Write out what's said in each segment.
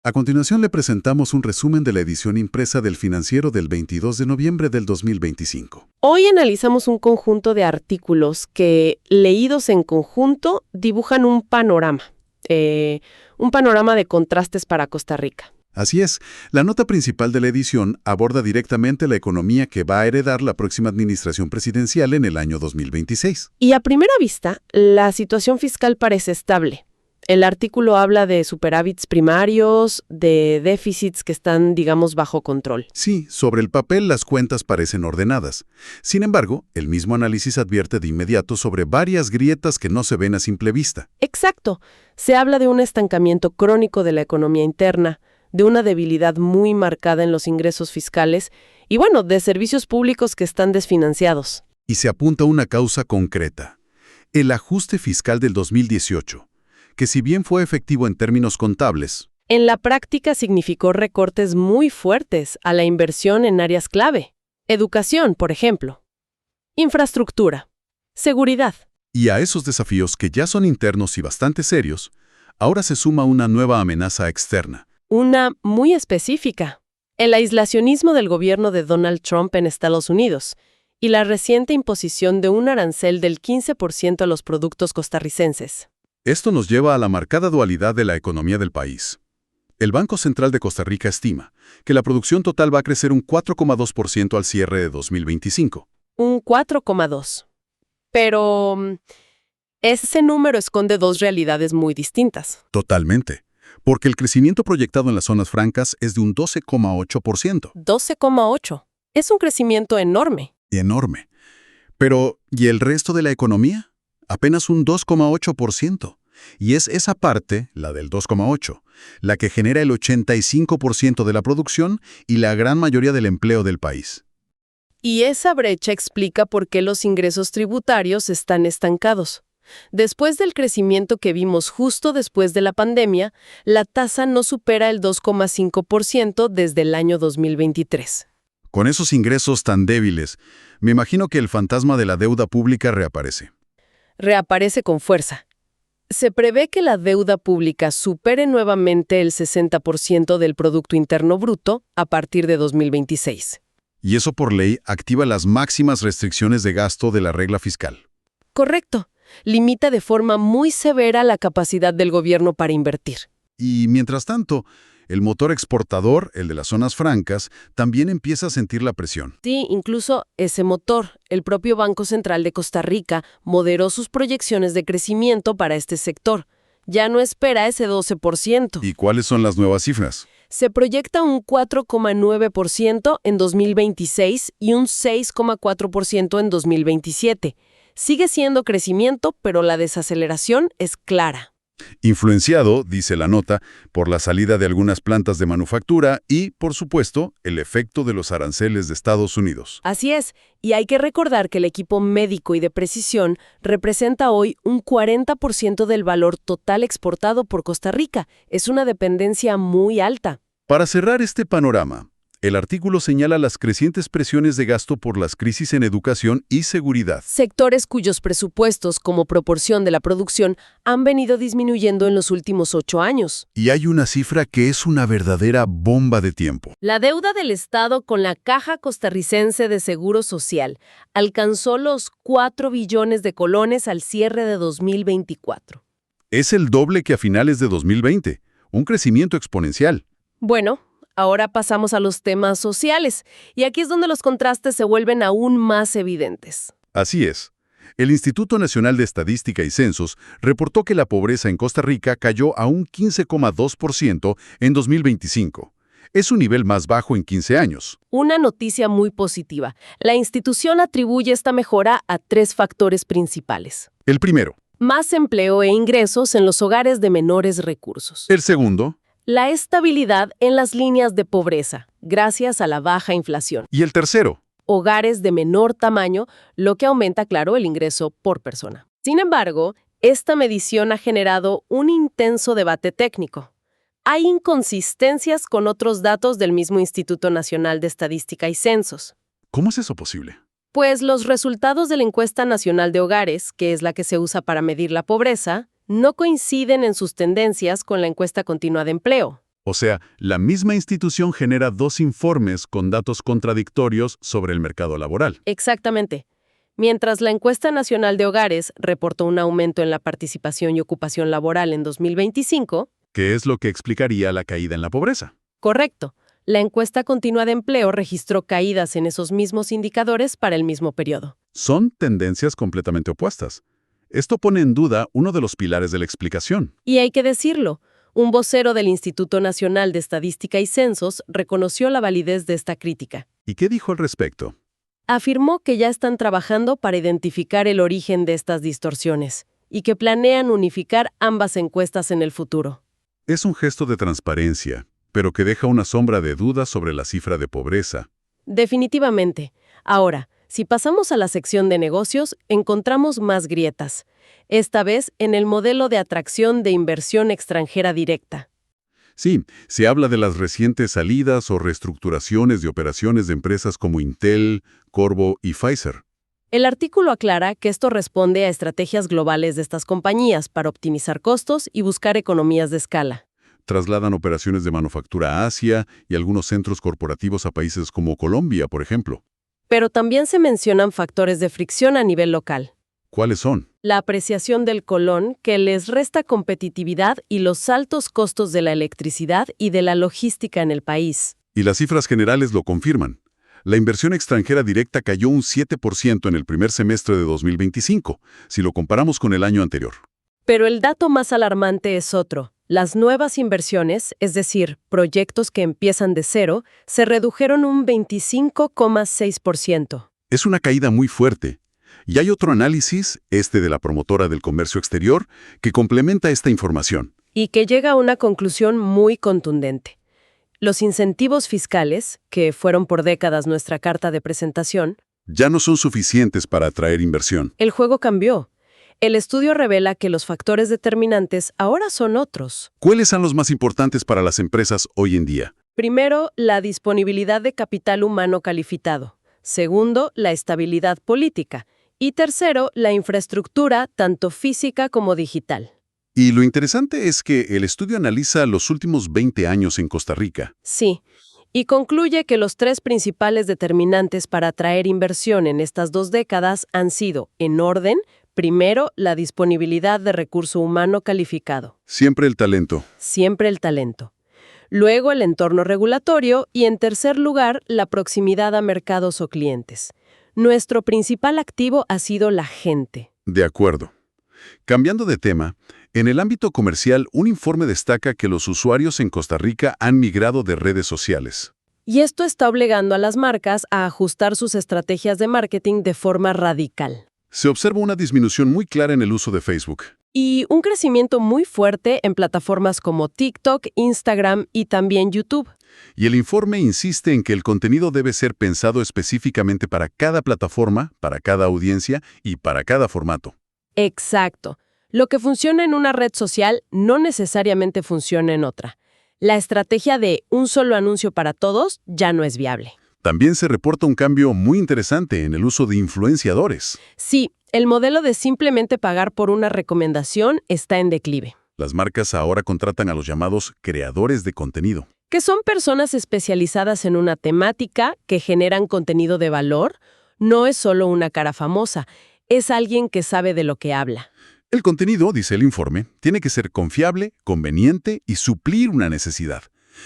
A continuación le presentamos un resumen de la edición impresa del Financiero del 22 de noviembre del 2025. Hoy analizamos un conjunto de artículos que, leídos en conjunto, dibujan un panorama de contrastes para Costa Rica. Así es, la nota principal de la edición aborda directamente la economía que va a heredar la próxima administración presidencial en el año 2026. Y a primera vista, la situación fiscal parece estable. El artículo habla de superávits primarios, de déficits que están, digamos, bajo control. Sí, sobre el papel las cuentas parecen ordenadas. Sin embargo, el mismo análisis advierte de inmediato sobre varias grietas que no se ven a simple vista. Exacto. Se habla de un estancamiento crónico de la economía interna, de una debilidad muy marcada en los ingresos fiscales y, de servicios públicos que están desfinanciados. Y se apunta a una causa concreta: el ajuste fiscal del 2018. Que si bien fue efectivo en términos contables, en la práctica significó recortes muy fuertes a la inversión en áreas clave. Educación, por ejemplo. Infraestructura. Seguridad. Y a esos desafíos que ya son internos y bastante serios, ahora se suma una nueva amenaza externa. Una muy específica. El aislacionismo del gobierno de Donald Trump en Estados Unidos y la reciente imposición de un arancel del 15% a los productos costarricenses. Esto nos lleva a la marcada dualidad de la economía del país. El Banco Central de Costa Rica estima que la producción total va a crecer un 4,2% al cierre de 2025. Un 4,2%. Pero ese número esconde dos realidades muy distintas. Totalmente. Porque el crecimiento proyectado en las zonas francas es de un 12,8%. 12,8%. Es un crecimiento enorme. Enorme. Pero, ¿y el resto de la economía? Apenas un 2,8%. Y es esa parte, la del 2,8%, la que genera el 85% de la producción y la gran mayoría del empleo del país. Y esa brecha explica por qué los ingresos tributarios están estancados. Después del crecimiento que vimos justo después de la pandemia, la tasa no supera el 2,5% desde el año 2023. Con esos ingresos tan débiles, me imagino que el fantasma de la deuda pública reaparece. Reaparece con fuerza. Se prevé que la deuda pública supere nuevamente el 60% del Producto Interno Bruto a partir de 2026. Y eso por ley activa las máximas restricciones de gasto de la regla fiscal. Correcto. Limita de forma muy severa la capacidad del gobierno para invertir. Y mientras tanto, el motor exportador, el de las zonas francas, también empieza a sentir la presión. Sí, incluso ese motor, el propio Banco Central de Costa Rica, moderó sus proyecciones de crecimiento para este sector. Ya no espera ese 12%. ¿Y cuáles son las nuevas cifras? Se proyecta un 4,9% en 2026 y un 6,4% en 2027. Sigue siendo crecimiento, pero la desaceleración es clara. Influenciado, dice la nota, por la salida de algunas plantas de manufactura y, por supuesto, el efecto de los aranceles de Estados Unidos. Así es, y hay que recordar que el equipo médico y de precisión representa hoy un 40% del valor total exportado por Costa Rica. Es una dependencia muy alta. Para cerrar este panorama, el artículo señala las crecientes presiones de gasto por las crisis en educación y seguridad. Sectores cuyos presupuestos como proporción de la producción han venido disminuyendo en los últimos 8 años. Y hay una cifra que es una verdadera bomba de tiempo. La deuda del Estado con la Caja Costarricense de Seguro Social alcanzó los 4 billones de colones al cierre de 2024. Es el doble que a finales de 2020, un crecimiento exponencial. Bueno, ahora pasamos a los temas sociales, y aquí es donde los contrastes se vuelven aún más evidentes. Así es. El Instituto Nacional de Estadística y Censos reportó que la pobreza en Costa Rica cayó a un 15,2% en 2025. Es un nivel más bajo en 15 años. Una noticia muy positiva. La institución atribuye esta mejora a 3 factores principales. El primero. Más empleo e ingresos en los hogares de menores recursos. El segundo. La estabilidad en las líneas de pobreza, gracias a la baja inflación. Y el tercero. Hogares de menor tamaño, lo que aumenta, claro, el ingreso por persona. Sin embargo, esta medición ha generado un intenso debate técnico. Hay inconsistencias con otros datos del mismo Instituto Nacional de Estadística y Censos. ¿Cómo es eso posible? Pues los resultados de la Encuesta Nacional de Hogares, que es la que se usa para medir la pobreza, no coinciden en sus tendencias con la encuesta continua de empleo. O sea, la misma institución genera dos informes con datos contradictorios sobre el mercado laboral. Exactamente. Mientras la encuesta nacional de hogares reportó un aumento en la participación y ocupación laboral en 2025, ¿Qué es lo que explicaría la caída en la pobreza? correcto, la encuesta continua de empleo registró caídas en esos mismos indicadores para el mismo periodo. Son tendencias completamente opuestas. Esto pone en duda uno de los pilares de la explicación. Y hay que decirlo, un vocero del Instituto Nacional de Estadística y Censos reconoció la validez de esta crítica. ¿Y qué dijo al respecto? Afirmó que ya están trabajando para identificar el origen de estas distorsiones y que planean unificar ambas encuestas en el futuro. Es un gesto de transparencia, pero que deja una sombra de dudas sobre la cifra de pobreza. Definitivamente. Ahora, si pasamos a la sección de negocios, encontramos más grietas, esta vez en el modelo de atracción de inversión extranjera directa. Sí, se habla de las recientes salidas o reestructuraciones de operaciones de empresas como Intel, Corvo y Pfizer. El artículo aclara que esto responde a estrategias globales de estas compañías para optimizar costos y buscar economías de escala. Trasladan operaciones de manufactura a Asia y algunos centros corporativos a países como Colombia, por ejemplo. Pero también se mencionan factores de fricción a nivel local. ¿Cuáles son? La apreciación del colón, que les resta competitividad, y los altos costos de la electricidad y de la logística en el país. Y las cifras generales lo confirman. La inversión extranjera directa cayó un 7% en el primer semestre de 2025, si lo comparamos con el año anterior. Pero el dato más alarmante es otro. Las nuevas inversiones, es decir, proyectos que empiezan de cero, se redujeron un 25,6%. Es una caída muy fuerte. Y hay otro análisis, este de la promotora del comercio exterior, que complementa esta información. Y que llega a una conclusión muy contundente. Los incentivos fiscales, que fueron por décadas nuestra carta de presentación, Ya no son suficientes para atraer inversión. el juego cambió. El estudio revela que los factores determinantes ahora son otros. ¿Cuáles son los más importantes para las empresas hoy en día? Primero, la disponibilidad de capital humano calificado. Segundo, la estabilidad política. Y tercero, la infraestructura, tanto física como digital. Y lo interesante es que el estudio analiza los últimos 20 años en Costa Rica. Sí, y concluye que los tres principales determinantes para atraer inversión en estas 2 décadas han sido, en orden, primero, la disponibilidad de recurso humano calificado. Siempre el talento. Siempre el talento. Luego, el entorno regulatorio y, en tercer lugar, la proximidad a mercados o clientes. Nuestro principal activo ha sido la gente. De acuerdo. Cambiando de tema, en el ámbito comercial, un informe destaca que los usuarios en Costa Rica han migrado de redes sociales. Y esto está obligando a las marcas a ajustar sus estrategias de marketing de forma radical. Se observa una disminución muy clara en el uso de Facebook. Y un crecimiento muy fuerte en plataformas como TikTok, Instagram y también YouTube. Y el informe insiste en que el contenido debe ser pensado específicamente para cada plataforma, para cada audiencia y para cada formato. Exacto. Lo que funciona en una red social no necesariamente funciona en otra. La estrategia de un solo anuncio para todos ya no es viable. También se reporta un cambio muy interesante en el uso de influenciadores. Sí, el modelo de simplemente pagar por una recomendación está en declive. Las marcas ahora contratan a los llamados creadores de contenido. Que son personas especializadas en una temática que generan contenido de valor. No es solo una cara famosa, es alguien que sabe de lo que habla. El contenido, dice el informe, tiene que ser confiable, conveniente y suplir una necesidad.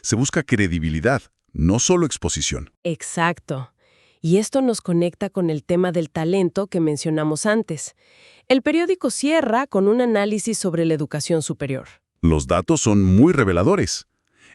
Se busca credibilidad, no solo exposición. Exacto. Y esto nos conecta con el tema del talento que mencionamos antes. El periódico cierra con un análisis sobre la educación superior. Los datos son muy reveladores.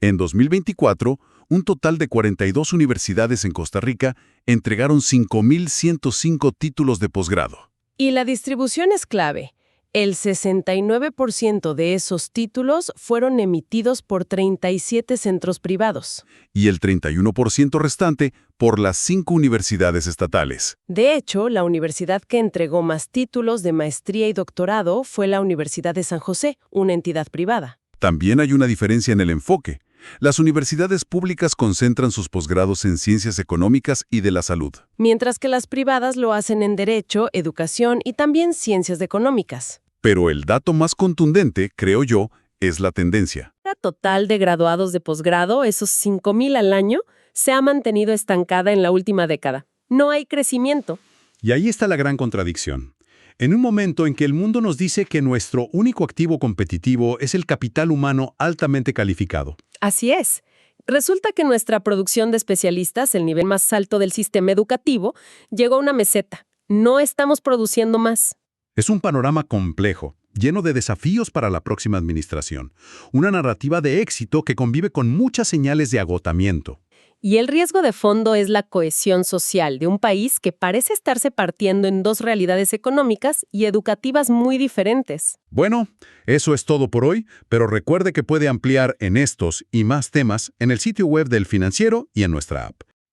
En 2024, un total de 42 universidades en Costa Rica entregaron 5.105 títulos de posgrado. Y la distribución es clave. El 69% de esos títulos fueron emitidos por 37 centros privados. Y el 31% restante por las 5 universidades estatales. De hecho, la universidad que entregó más títulos de maestría y doctorado fue la Universidad de San José, una entidad privada. También hay una diferencia en el enfoque. Las universidades públicas concentran sus posgrados en ciencias económicas y de la salud. Mientras que las privadas lo hacen en Derecho, Educación y también Ciencias Económicas. Pero el dato más contundente, creo yo, es la tendencia. La total de graduados de posgrado, esos 5,000 al año, se ha mantenido estancada en la última década. No hay crecimiento. Y ahí está la gran contradicción. En un momento en que el mundo nos dice que nuestro único activo competitivo es el capital humano altamente calificado. Así es. Resulta que nuestra producción de especialistas, el nivel más alto del sistema educativo, llegó a una meseta. No estamos produciendo más. Es un panorama complejo, lleno de desafíos para la próxima administración. Una narrativa de éxito que convive con muchas señales de agotamiento. Y el riesgo de fondo es la cohesión social de un país que parece estarse partiendo en dos realidades económicas y educativas muy diferentes. Bueno, eso es todo por hoy, pero recuerde que puede ampliar en estos y más temas en el sitio web del Financiero y en nuestra app.